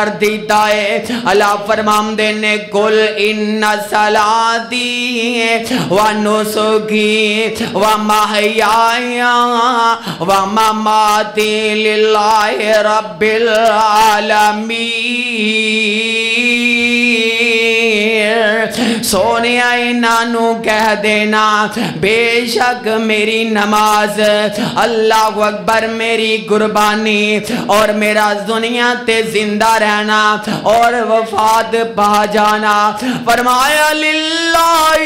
کر دیتا ہے۔ اللہ فرماندے نے کل ان صلاتی و نسکی و محیای و مماتی للہ رب العالمین۔ سونے انہوں کہہ دینا بے شک میری نماز، اللہ اکبر میری قربانی اور میرا دنیا تے زندہ رہنا اور وفات پا جانا، فرمایا للہ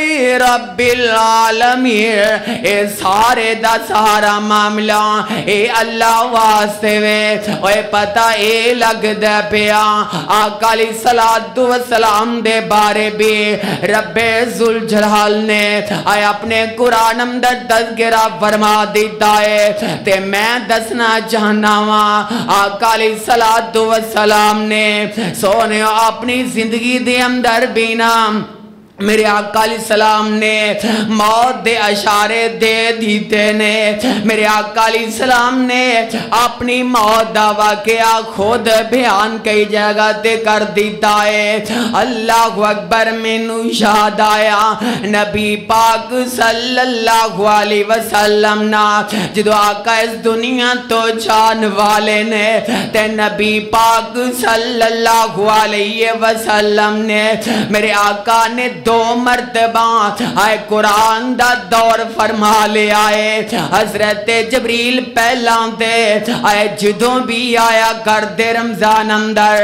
رب العالمین، اے سارے دا سارا معاملہ اے اللہ واسطے وے۔ اے پتہ اے لگ دے پیا آقا علیہ السلام دے بارے بھی رب ذوالجلال نے آئے اپنے قرآن اندر تذکرہ فرما دیتا ہے، تے میں دسنا چاہنا ہاں آقا علیہ السلام نے سونے اپنی زندگی دے اندر بھی نام میرے آقا علیہ السلام نے موت دے اشارے دے دیتے نے۔ میرے آقا علیہ السلام نے اپنی موت دا واقعہ خود بیان کئی جگہ تے کر دیتا ہے۔ اللہ اکبر مینو یاد آیا نبی پاک صلی اللہ علیہ وسلم نا جدو آقا اس دنیا تو جان والے نے تے نبی پاک صلی اللہ علیہ وسلم نے میرے آقا نے دو مرتبہ آئے قرآن دا دور فرما لے آئے۔ حضرت جبریل پہلان دے آئے جدوں بھی آیا کر دے رمضان اندر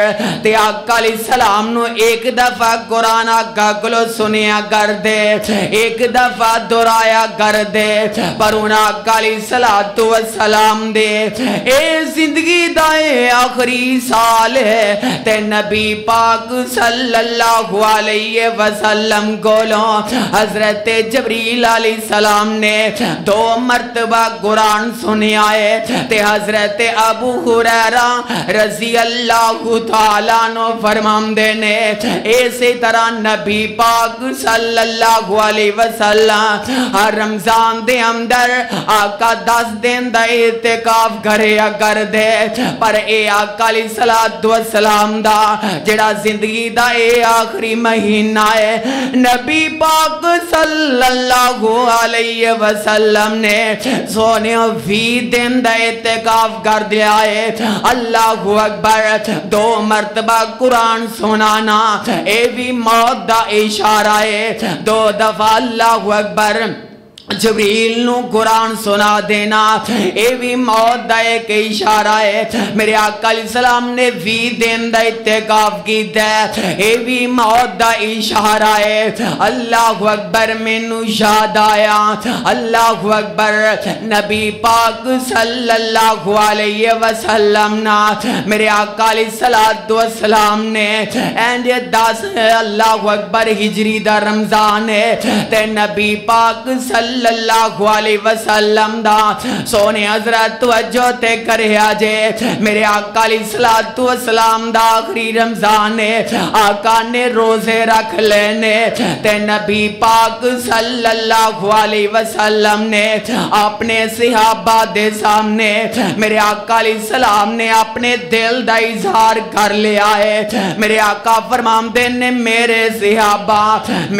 تے آقا علیہ السلام نو ایک دفعہ قرآن آقا کلو سنیا کر دے، ایک دفعہ درایا کر دے، پر ان آقا علیہ السلام دے اے زندگی دائے آخری سال ہے تے نبی پاک صلی اللہ علیہ وسلم گولوں حضرت جبریل علیہ السلام نے دو مرتبہ قرآن سنے آئے تے حضرت ابو ہریرہ رضی اللہ تعالیٰ عنہ فرماندے نے اسی طرح نبی پاک صلی اللہ علیہ وسلم ہر رمضان دے اندر آقا 10 دن دا اعتکاف کریا کر دے، پر اے آقا علیہ السلام دا جڑا زندگی دا اے آخری مہینہ ہے نبی پاک صلی اللہ علیہ وسلم نے سونے 20 دن دا اعتکاف کر دیا ہے۔ اللہ اکبر دو مرتبہ قرآن سنانا اے بھی موت دا اشارہ ہے، دو دفعہ اللہ اکبر جبریل نو قرآن سنا دینا اے بھی موت دا ایک اشارہ ہے۔ میرے آقا علیہ السلام نے 20 دن دا اعتکاف کی دے اے بھی موت دا اشارہ ہے۔ اللہ اکبر مینو یاد آیا اللہ اکبر نبی پاک صلی اللہ علیہ وسلم نا میرے آقا علیہ السلام نے اینڈ 10 اللہ اکبر ہجری دا رمضان ہے تے نبی پاک صلی اللہ علیہ وسلم دا سونے حضرت توجہ تے کرے آجے میرے آقا علیہ السلام دا آخری رمضان ہے، آقا نے روزے رکھ لینے تے نبی پاک صلی اللہ علیہ وسلم نے اپنے صحابہ دے سامنے میرے آقا علیہ السلام نے اپنے دل دا اظہار کر لیا ہے۔ میرے آقا فرماندے نے میرے صحابہ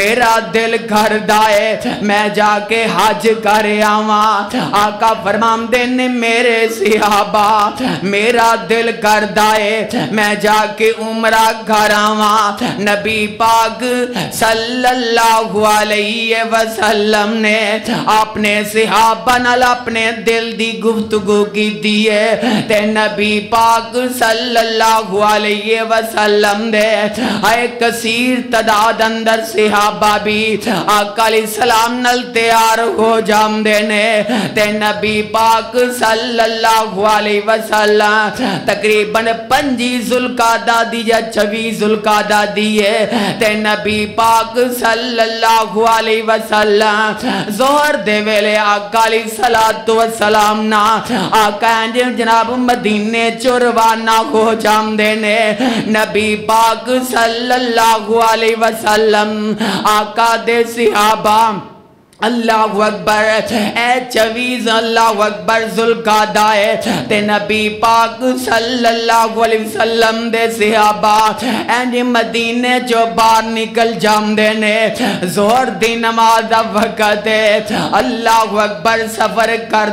میرا دل گھردہ ہے میں جا کے حج کر آواں، آقا فرماندے نے میرے صحابہ میرا دل کردہ ہے میں جا کے عمرہ کر آواں۔ نبی پاک صلی اللہ علیہ وسلم نے اپنے صحابہ نال اپنے دل دی گفتگو کی دیئے تے نبی پاک صلی اللہ علیہ وسلم دے آئے کثیر تعداد اندر صحابہ بھی آقا علیہ السلام نال تیار ہو جام دینے تے نبی پاک صلی اللہ علیہ وسلم تقریباً 5 ذوالقعدہ دی یا 26 ذوالقعدہ دیئے تے نبی پاک صلی اللہ علیہ وسلم ظہر دے ویلے آقا علیہ السلام نا آقا جناب مدینے چروانہ ہو جام دینے نبی پاک صلی اللہ علیہ وسلم آقا دے صحابہ اللہ اکبر اے چویز اللہ اکبر ذوالقعدہ تے نبی پاک صلی اللہ علیہ وسلم دے صحابہ اینج مدینے جو باہر نکل جاندے نے ظہر دی نماز دا وقت ہے اللہ اکبر سفر کر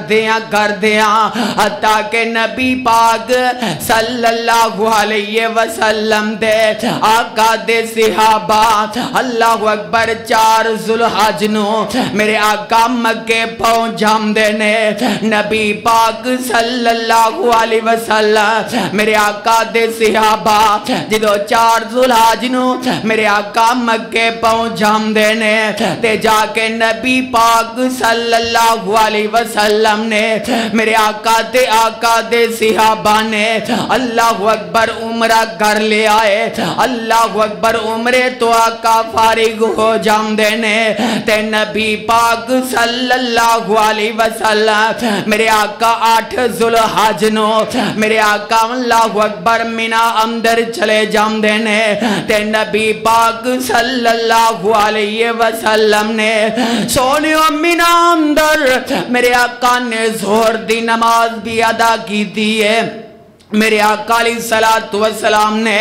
دیاں حتیٰ کہ نبی پاک صلی اللہ علیہ وسلم دے آقا دے صحابہ اللہ اکبر 4 ذوالحج نو میرے آقا مکے پہنچ جاندے نے نبی پاک صلی اللہ علیہ وسلم میرے آقا دے صحابہ جدو 4 ذوالحج نو میرے آقا مکے پہنچ جاندے نے تے جا کے نبی پاک صلی اللہ علیہ وسلم نے میرے آقا دے صحابہ نے اللہ اکبر عمرہ کر لے آئے اللہ اکبر عمرے تو آقا فارغ ہو جاندے نے تے نبی پاک صلی اللہ علیہ وسلم میرے آقا 8 ذوالحج نو میرے آقا اللہ اکبر مینا اندر چلے جاندے نے تے نبی پاک صلی اللہ علیہ وسلم نے سونیو مینا اندر میرے آقا نے ظہر دی نماز بھی ادا کی دیئے میرے آقا علیہ السلام نے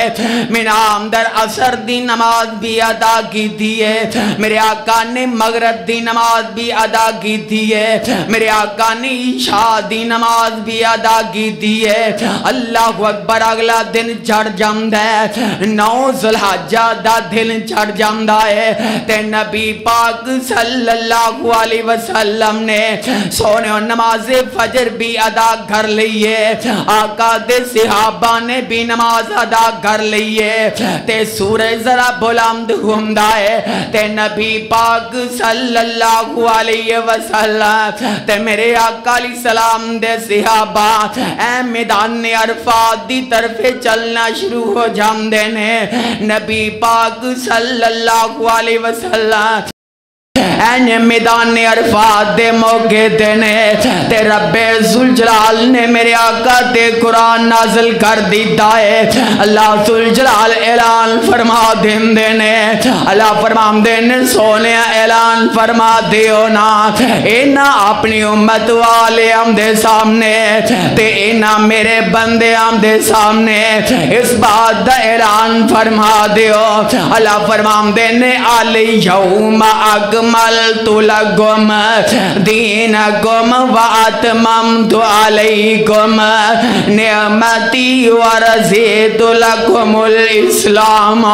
مینا اندر عصر دی نماز بھی ادا کی دیئے میرے آقا نے مغرب دی نماز بھی ادا کی دیئے میرے آقا نے عشاء دی نماز بھی ادا کی دیئے اللہ اکبر اگلا دن چڑھ جاندہ ہے 9 ذوالحجہ دا دن چڑھ جاندہ ہے تے نبی پاک صلی اللہ علیہ وسلم نے سونے نماز فجر بھی ادا کر لیے آقا دے صحابہ نے بھی نماز ادا کر لیے تے سورج ذرا بلند ہوندا ہے تے نبی پاک صلی اللہ علیہ وسلم تے میرے آقا علیہ السلام دے صحابہ اے میدان عرفات دی طرف چلنا شروع ہو جاندے نے نبی پاک صلی اللہ علیہ وسلم این میدان عرفات دے موقع دینے تے رب ذوالجلال نے میرے آقا تے قرآن نازل کر دیتا ہے اللہ ذوالجلال اعلان فرما دینے اللہ فرمام دینے سونے اعلان فرما دیو نا اینا اپنی امت والے ہم دے سامنے تے اینا میرے بندے ہم دے سامنے اس بات دا اعلان فرما دیو اللہ فرمام دینے علی یوم اکمل تو لکم دینکم واتممت علیکم نعمتی ورزیت لکم الاسلام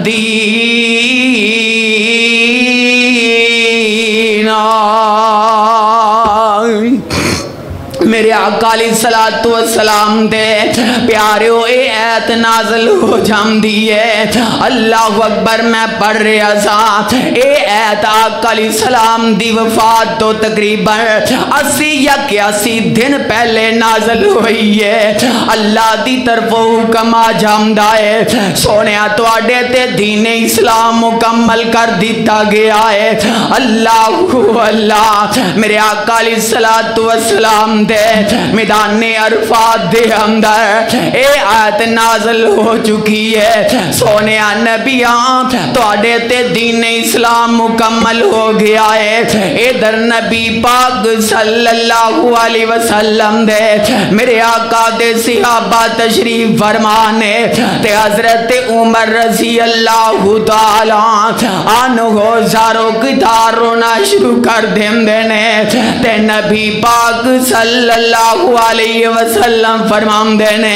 دینا میرے آقا علیہ السلام دے پیاریو اے ایت نازل ہو جام دیئے اللہ اکبر میں پڑھ رہا سا اے ایت آقا علیہ السلام دی وفات تو تقریباً 80 یا 81 دن پہلے نازل ہوئی ہے اللہ دی طرف حکم آ جام دائے سونیا تو آڈے تے دین اسلام مکمل کر دیتا گیا ہے اللہ میرے آقا علیہ السلام دے میدان عرفات دے اندر اے آیت نازل ہو چکی ہے سونیا نبیان تو آڈے تے دین اسلام مکمل ہو گیا ہے ادھر نبی پاک صلی اللہ علیہ وسلم دے میرے آقا دے صحابہ تشریف فرمانے تے حضرت عمر رضی اللہ تعالیٰ آنہو زارو کتار رونا شروع کر دیں دینے تے نبی پاک صلی اللہ علیہ وسلم فرمام دینے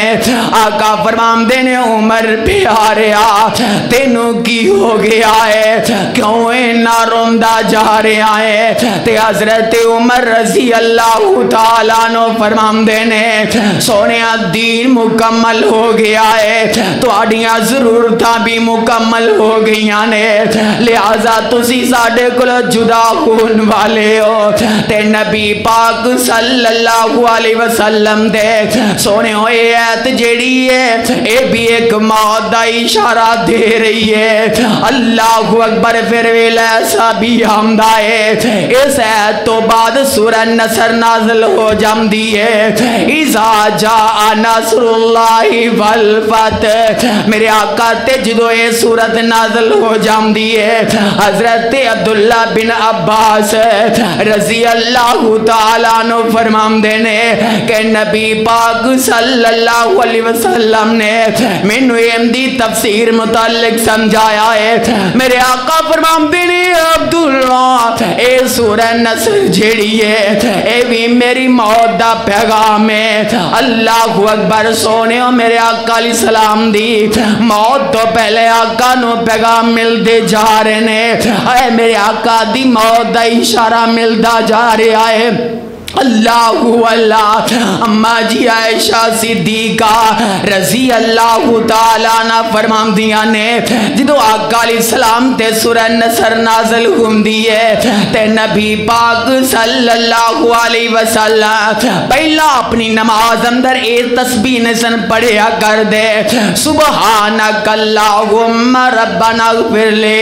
آقا فرمام دینے عمر پیاریا تینوں کی ہو گیا ہے کیوں اینا روندہ جا رہا ہے تے حضرت عمر رضی اللہ تعالیٰ نو فرمام دینے سونیا دین مکمل ہو گیا ہے تو آڑیاں ضرورتاں بھی مکمل ہو گئیاں نے لہذا تسی ساڑے کل جدا خون والے ہو تے نبی پاک صلی اللہ اللہ علیہ وسلم دے سونے ہوئے ایت جیڑی ہے اے بھی ایک موت دا اشارہ دے رہی ہے. اللہ اکبر. پھر ویل ایسا بھی آمدہ ہے اس ایت تو بعد سورہ نصر نازل ہو جامدی ہے. اذا جاء نصر اللہ والفتح. میرے آقا تے جدو اے سورت نازل ہو جامدی ہے حضرت عبداللہ بن عباس رضی اللہ تعالیٰ عنہ فرمام دینے کہ نبی پاک صلی اللہ علیہ وسلم نے مینو احمدی تفسیر متعلق سمجھایا ہے. میرے آقا فرمام دینے عبداللہ اے سورہ نصر جیڑی ہے اے بھی میری موت دا پیغام ہے. اللہ اکبر. سونے میرے آقا علیہ السلام دی موت تو پہلے آقا نو پیغام مل دے جا رہے نے. اے میرے آقا دی موت دا اشارہ ملدا جا رہا ہے. اللہ اللہ. اما جی عائشہ صدیقہ رضی اللہ تعالیٰ عنہ فرمام دیا نے جدو آقا علیہ السلام تے سورہ نصر نازل ہوندی ہے تے نبی پاک صلی اللہ علیہ وسلم پہلا اپنی نماز اندر اے تسبیح نسن پڑھیا کر دے سبحانک اللہم ربنا اغفر لے.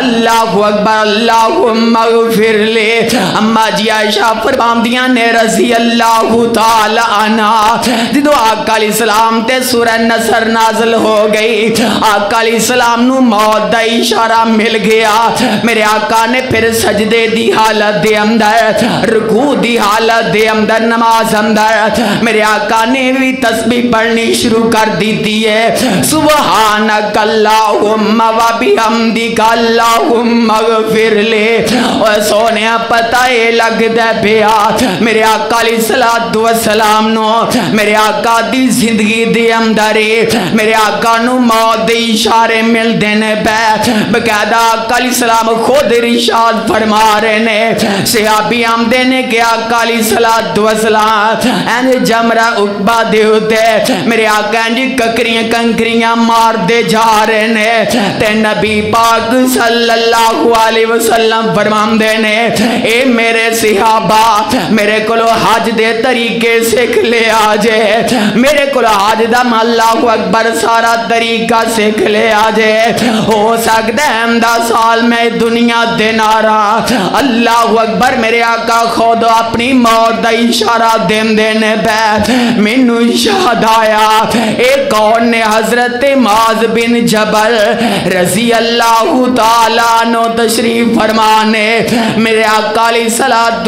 اللہ اکبر. اللہم اغفر لے. اما جی عائشہ فرمام دیا نے رضی اللہ تعالی عنہ جدو آقا علیہ السلام تے سورہ نصر نازل ہو گئی آقا علیہ السلام نو موت دا اشارہ مل گیا. میرے آقا نے پھر سجدے دی حالت دے اندر رکوع دی حالت دے اندر نماز اندر میرے آقا نے بھی تسبیح پڑھنی شروع کر دیتی ہے سبحانک اللہم و بحمدک اللہم اغفر لے. اور سونے پتہ یہ لگدا پیا میرے آقا علیہ السلام نو میرے آقا دی زندگی دے اندر میرے آقا نو موت دے اشارے مل دینے پہ بقاعدہ آقا علیہ السلام خود ارشاد فرما رہے نے. صحابی ہم دینے کہ آقا علیہ السلام این جمرہ عقبہ دے ہوتے میرے آقا جی ککریاں کنکریاں مار دے جا رہے نے تے نبی پاک صلی اللہ علیہ وسلم فرمام دینے اے میرے صحابہ میرے کلو حج دے طریقے سکھ لے آجے میرے کلو حج دا اللہ اکبر سارا طریقہ سکھ لے آجے. ہو سکتا ہے امدہ سال میں دنیا دینارا. اللہ اکبر. میرے آقا خود اپنی موت دا اشارہ دین دینے پہ مینو یاد آیا ایک کون نے حضرت معاذ بن جبل رضی اللہ تعالیٰ عنہ تشریف فرمانے میرے آقا علیہ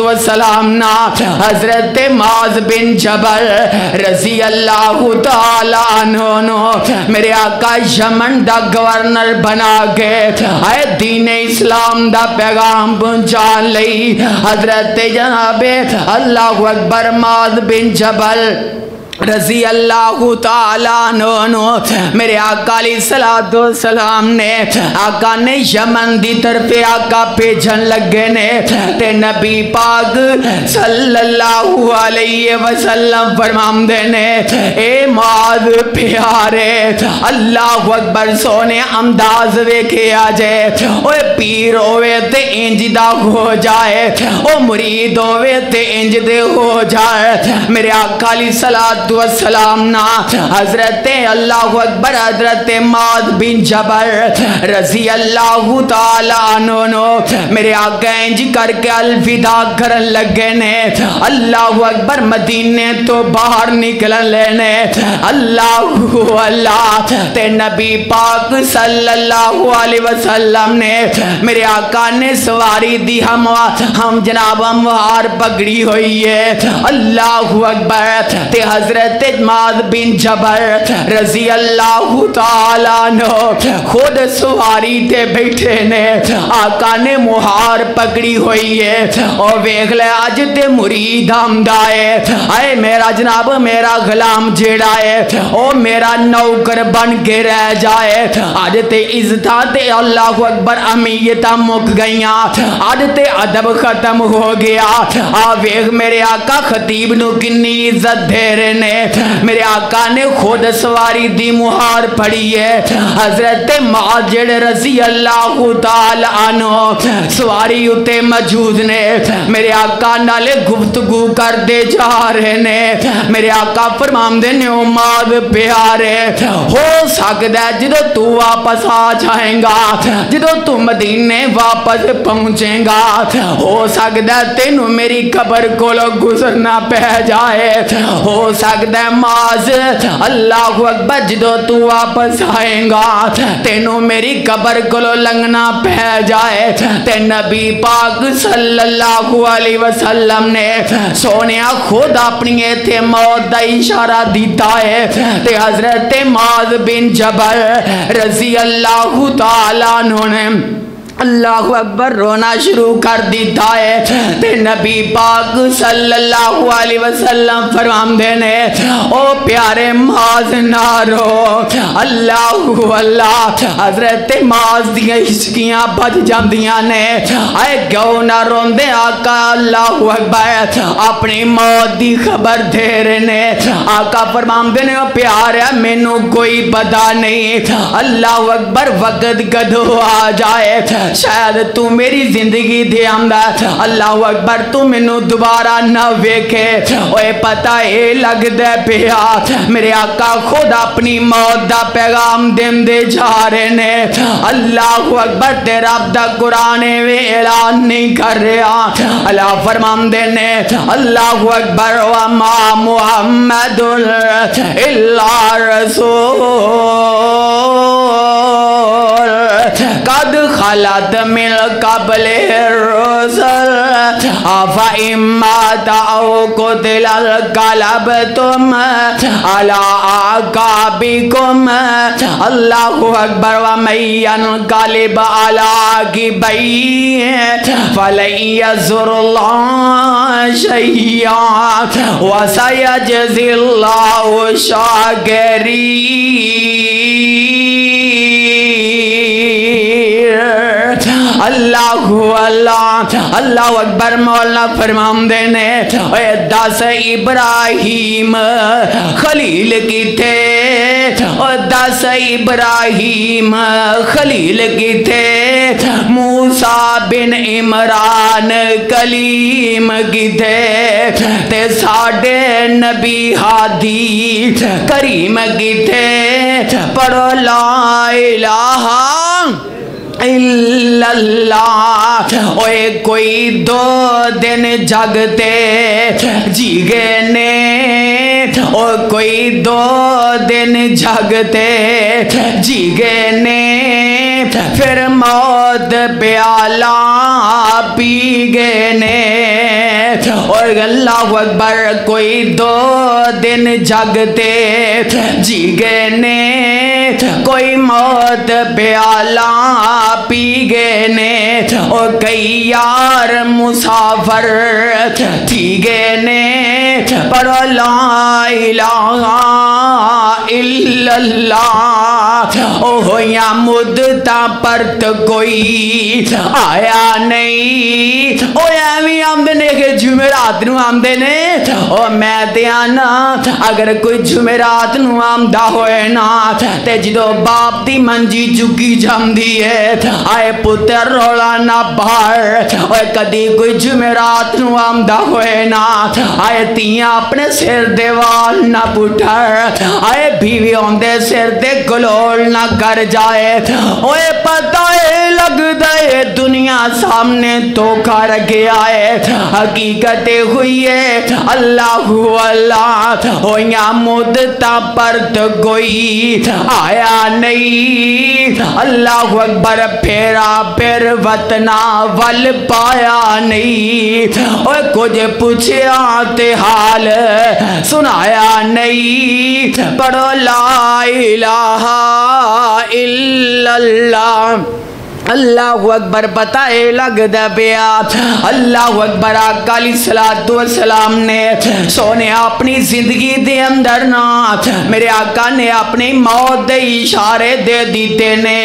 السلام نا حضرت معاذ بن جبل رضی اللہ تعالیٰ عنہ میرے آقا یمن دا گورنر بنا کے اے دین اسلام دا پیغام پہنچا لئی حضرت جناب اللہ اکبر معاذ بن جبل رضی اللہ تعالیٰ عنہ میرے آقا علیہ السلام نے آقا نے یمن دی طرف آقا پیجن لگے نے تے نبی پاک صلی اللہ علیہ وسلم فرمام دینے اے معاذ پیارے اللہ اکبر. سونے انداز ویکھے آجے اوے پیر ہوئے تے انج دا ہو جائے او مرید ہوئے تے انج دے ہو جائے. میرے آقا علیہ السلام نا حضرت اللہ اکبر حضرت معاذ بن جبل رضی اللہ تعالیٰ عنہ میرے آقا انج کر کے الوداع کرن لگے نے. اللہ اکبر. مدینے تو باہر نکلن لینے اللہ اللہ تے نبی پاک صلی اللہ علیہ وسلم نے میرے آقا نے سواری دی ہم جناب ہموار پگڑی ہوئی ہے. اللہ اکبر. تے حضرت معاذ بن جبل رضی اللہ تعالیٰ عنہ خود سواری تے بیٹھے نے آقا نے مہار پکڑی ہوئی ہے اور ویکھ لے آج تے مرید آمدہ ہے اے میرا جناب میرا غلام جیڑا ہے او میرا نوکر بن کے رہ جائے. آج تے عزتہ تے اللہ اکبر امیتہ مک گئیاں آج تے ادب ختم ہو گیا. ویکھ میرے آقا خطیب نو کنی عزت دے رہے نے نے میرے آقا نے خود سواری دی مہار پڑھی ہے حضرت معاذ رضی اللہ تعالی عنہ سواری اتے موجود نے میرے آقا نالے گفتگو کر دے جا رہے نے میرے آقا فرماندے نے او معاذ پیارے ہو سکتا ہے جدو تو واپس آ جائیں گا جدو تو مدینے واپس پہنچیں گا ہو سکتا ہے تینوں میری قبر کو گزرنا پہ جائے ہو سکتا ہے معاذ اللہ اکبر جدو تو واپس آئیں گا تینوں میری قبر کو لنگنا پہ جائے تے نبی پاک صلی اللہ علیہ وسلم نے سونیا خود اپنی ایتھے موت دا اشارہ دیتا ہے تے حضرت معاذ بن جبل رضی اللہ تعالیٰ عنہ نے اللہ اکبر رونا شروع کر دیتا ہے تے نبی پاک صلی اللہ علیہ وسلم فرماندے نے او پیارے معاذ نہ رو اللہ اللہ حضرت معاذ دیاں ہچکیاں بج جاندیاں نے اے کیوں نہ روندے آقا اللہ اکبر اپنی موت دی خبر دے رہے نے آقا فرماندے نے او پیارے مینوں کوئی پتہ نہیں اللہ اکبر وقت کدو آ جائے شاید تو میری زندگی دے آمدہ اللہ اکبر تو منو دوبارہ نہ ویکھے اوے پتہ اے لگ دے پیا میرے آقا خود اپنی موت دا پیغام دین دے جا رہے نے اللہ اکبر تے رب دا قرآن وے اعلان نہیں کر رہا اللہ فرمان دے نے اللہ اکبر وما محمد الا رسول قد خلت من قبل الرسل افئن مات او قتل انقلبتم على اعقابكم اللہ اکبر ومن ينقلب على عقبيه فلن يضر الله شيئا وسيجزي الله اللہ اللہ اللہ اکبر مولا فرمان دینے اے دس ابراہیم خلیل کی تھے اے دس ابراہیم خلیل کی تھے موسیٰ بن عمران کلیم کی تھے تے ساڑھے نبی ہادی کریم کی تھے پڑھو لا الہ الا اللہ اوے کوئی دو دن جگتے جیگے نے او کوئی دو دن جگتے جیگے نے پھر موت پیالہ پی گئے نے اور اللہ اکبر کوئی دو دن جگتے جیگے نے کوئی موت پیالہ پی گئے نے اور کئی یار مسافر تھی گئے نے پڑھو لا الہ الا اللہ اوہ یا مدتا پرت کوئی آیا نہیں او ایوی آمدنے کے جمعرات نو آمدنے او میں دیانا اگر کوئی جمعرات نو آمدہ ہوئے نا تے جدو باپ دی منجی چکی جام دیئے آئے پتر رولا نہ باہر اوہ کدی کوئی جمعرات نو آمدہ ہوئے نا آئے تیاں اپنے سر دیوال نہ پٹھر آئے بیوی ہوندے سر دے گلول نہ کر جائے اوہ پتہ لگ دے دنیا سامنے تو کر کے آئے حقیقت ہوئی ہے اللہ اللہ ہویا مدتا پرت کوئی آیا نہیں اللہ اکبر پھیرا پھر وطنہ ول پایا نہیں اور کچھ پوچھیا تے حال سنایا نہیں پڑھو لا الہ الا اللہ اللہ اکبر پتہ ہے لگدا پیا اللہ اکبر آقا علیہ الصلوۃ والسلام نے سونے اپنی زندگی دے اندر نا میرے آقا نے اپنی موت دے اشارے دے دیتے نے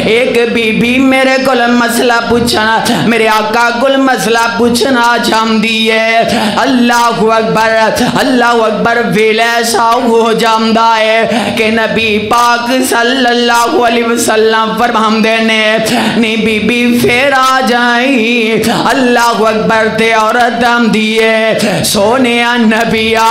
ایک بی بی میرے کول مسئلہ پوچھنا میرے آقا کول مسئلہ پوچھنا چاہندی ہے اللہ اکبر ویلے ایسا ہو جاندا ہے کہ نبی پاک صلی اللہ علیہ وسلم فرماندے نے نی بی بی پھر آ جائیں اللہ اکبر تے عورت ہم دیئے سونے نبیا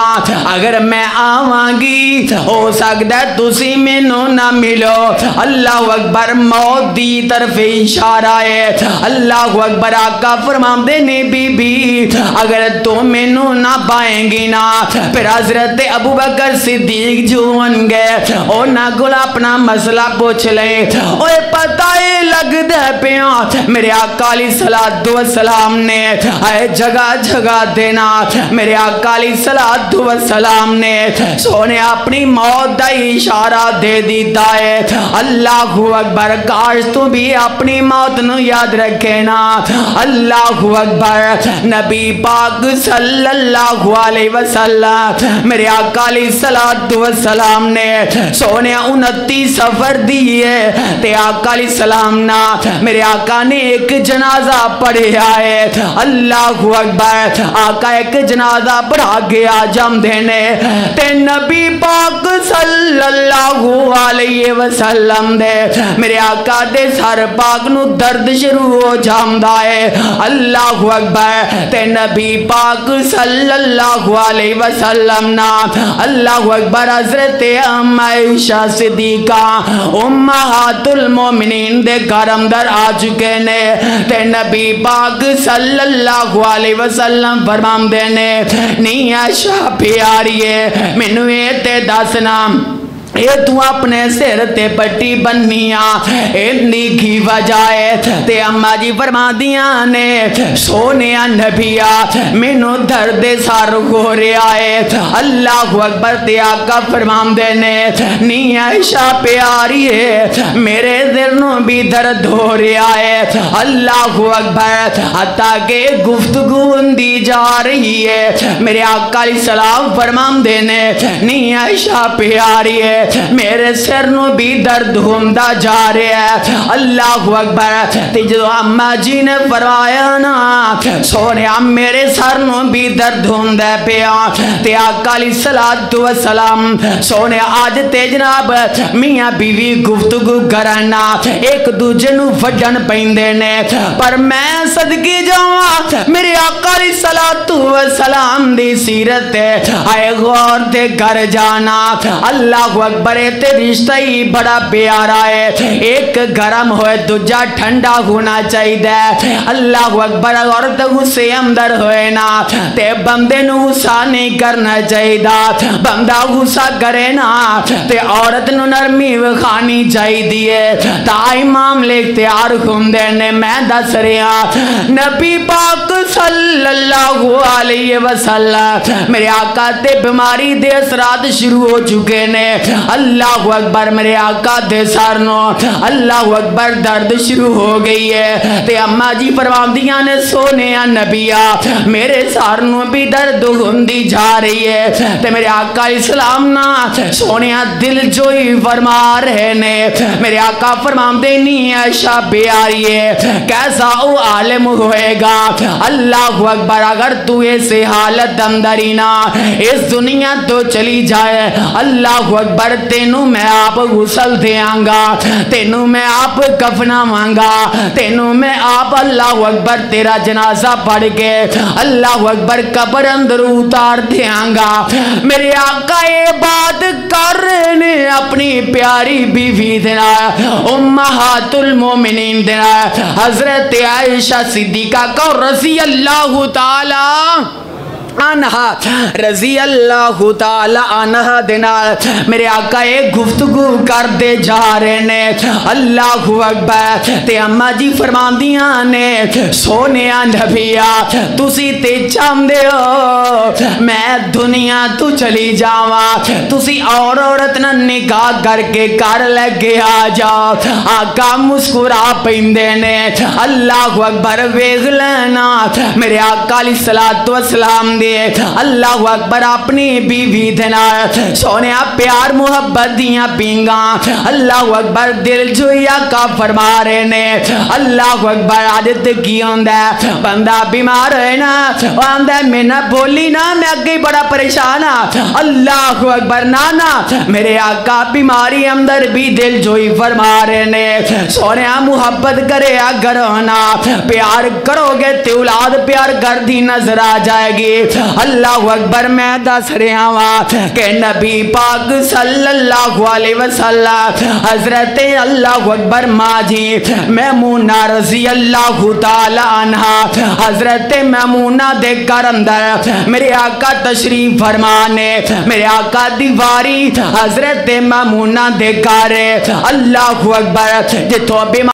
اگر میں آواں گی ہو سکتا ہے تسی مینوں نہ ملو اللہ اکبر موت دی طرف اشارہ ہے اللہ اکبر آقا فرماندے نے بی بی اگر تو مینوں نہ پائیں گی نا پھر حضرت ابو بکر صدیق جون گئے اور نہ گل اپنا مسئلہ پوچھ لیں اوے پتہ ہے لگ دے پیاں میرے آقا علیہ الصلوۃ والسلام نے اے جگہ جگہ دینا میرے آقا علیہ الصلوۃ والسلام نے سونے اپنی موت دا اشارہ دے دیتا ہے اللہ اکبر کاش تو بھی اپنی موت نو یاد رکھے نا اللہ اکبر نبی پاک صلی اللہ علیہ وسلم میرے آقا علیہ الصلوۃ والسلام نے سونے 29 سفر دیئے تے آقا علیہ السلام نا میرے آقا نے ایک جنازہ پڑھیا ہے اللہ اکبر آقا ایک جنازہ پڑھا گیا جم دینے تے نبی پاک صلی اللہ علیہ وسلم دے میرے آقا دے سر پاک نو درد شروع ہو جامدہ ہے اللہ اکبر تے نبی پاک صلی اللہ علیہ وسلم نا اللہ اکبر حضرت عائشہ صدیقہ امہات المومنین دے گھرم در آ چکے نے تے نبی پاک صلی اللہ علیہ وسلم فرمان دینے نہیں عائشہ پیاری ہے مینوں تے دسنا اے تو اپنے سر تے پٹی بننیاں اتنی کی وجہ ہے تے اماں جی فرما دیاں نے سونیا نبیا مینوں درد سر ہو رہا ہے اللہ اکبر تے آقا فرمان دینے نی عائشہ پیاری ہے میرے دل نو بھی درد ہو رہا ہے اللہ اکبر حتیٰ کہ گفتگو اندی جا رہی ہے میرے آقا علیہ السلام فرمان دینے نی عائشہ پیاری ہے میرے سر نو بھی درد ہوندہ جا رہا ہے اللہ اکبر تے جو اماں جی نے فرمایا نا سونے میرے سر نو بھی درد ہوندہ پیا تے آقا علیہ الصلوۃ والسلام سونے آج تے جناب میاں بیوی گفتگو کرنا ایک دوجے نو وڈن پیندے نے پر میں صدقے جاواں میرے آقا علیہ الصلوۃ والسلام دی سیرت آئے غور تے کر جانا اللہ اکبر تے رشتہ ہی بڑا پیارا ہے ایک گرم ہوئے دوجا ٹھنڈا ہونا چاہیے اللہ اکبر عورت غصے اندر ہوئے نا تے بندے نو غصہ نہیں کرنا چاہیے بندہ غصہ کرے نا تے عورت نو نرمی وکھانی چاہیے تا امام لے اختیار ہوندے نے میں دس رہا نبی پاک صلی اللہ علیہ وسلم میرے آقا تے بیماری دے اثرات شروع ہو چکے نے اللہ اکبر میرے آقا دے سارنو اللہ اکبر درد شروع ہو گئی ہے تے اماں جی فرماندیاں نے سونے نبیا میرے سارنو بھی درد ہوندی جا رہی ہے تے میرے آقا علیہ السلام نا سونے دل جوئی فرما رہے نے میرے آقا فرماندے نہیں عائشہ پیاری ہے کیسا او عالم ہوئے گا اللہ اکبر اگر تو ایسے حالت اندری نا اس دنیا تو چلی جائے اللہ اکبر تینوں میں آپ غسل دیاں گا تینوں میں آپ کفنا مانگا تینوں میں آپ اللہ اکبر تیرا جنازہ پڑھ کے اللہ اکبر قبر اندر اتار دیاں گا میرے آقا یہ بات کر رہے نے اپنی پیاری بیوی دینا امہات المومنین دینا حضرت عائشہ صدیقہ کو رضی اللہ تعالی عنہا رضی اللہ تعالی عنہ دینار میرے آقا ایک گفتگو کر دے جا رہے نے اللہ اکبر تے اما جی فرماندیاں نے سونیا نبیا تسی تے چاہندے ہو میں دنیا تو چلی جاواں تسی اور عورت نہ نکاح کر کے کر لگے آ جاؤ آقا مسکرا پیندے نے اللہ اکبر ویکھ لینا میرے آقا علیہ الصلوۃ والسلام دے اللہ اکبر اپنی بیوی دے نال سونیا پیار محبت دیاں پینگاں اللہ اکبر دل جویا کا فرما رہے نے اللہ اکبر عادت کی ہوندا ہے بندہ بیمار ہے نا آندا میں نہ بولی نا میں اگے بڑا پریشان ہاں اللہ اکبر نانا میرے آقا بیماری اندر بھی دل جوئی فرما رہے نے سونیا محبت کرے اگر نا پیار کرو گے تے اولاد پیار کر دی نظر آ جائے گی اللہ اکبر میں دس رہا ہوں کہ نبی پاک صلی اللہ علیہ وسلم حضرت اللہ اکبر ماں جی میمونہ رضی اللہ تعالی عنہ حضرت میمونہ دے کر اندر میرے آقا تشریف فرمانے میرے آقا دیواری حضرت میمونہ دے کر اللہ اکبر جتوں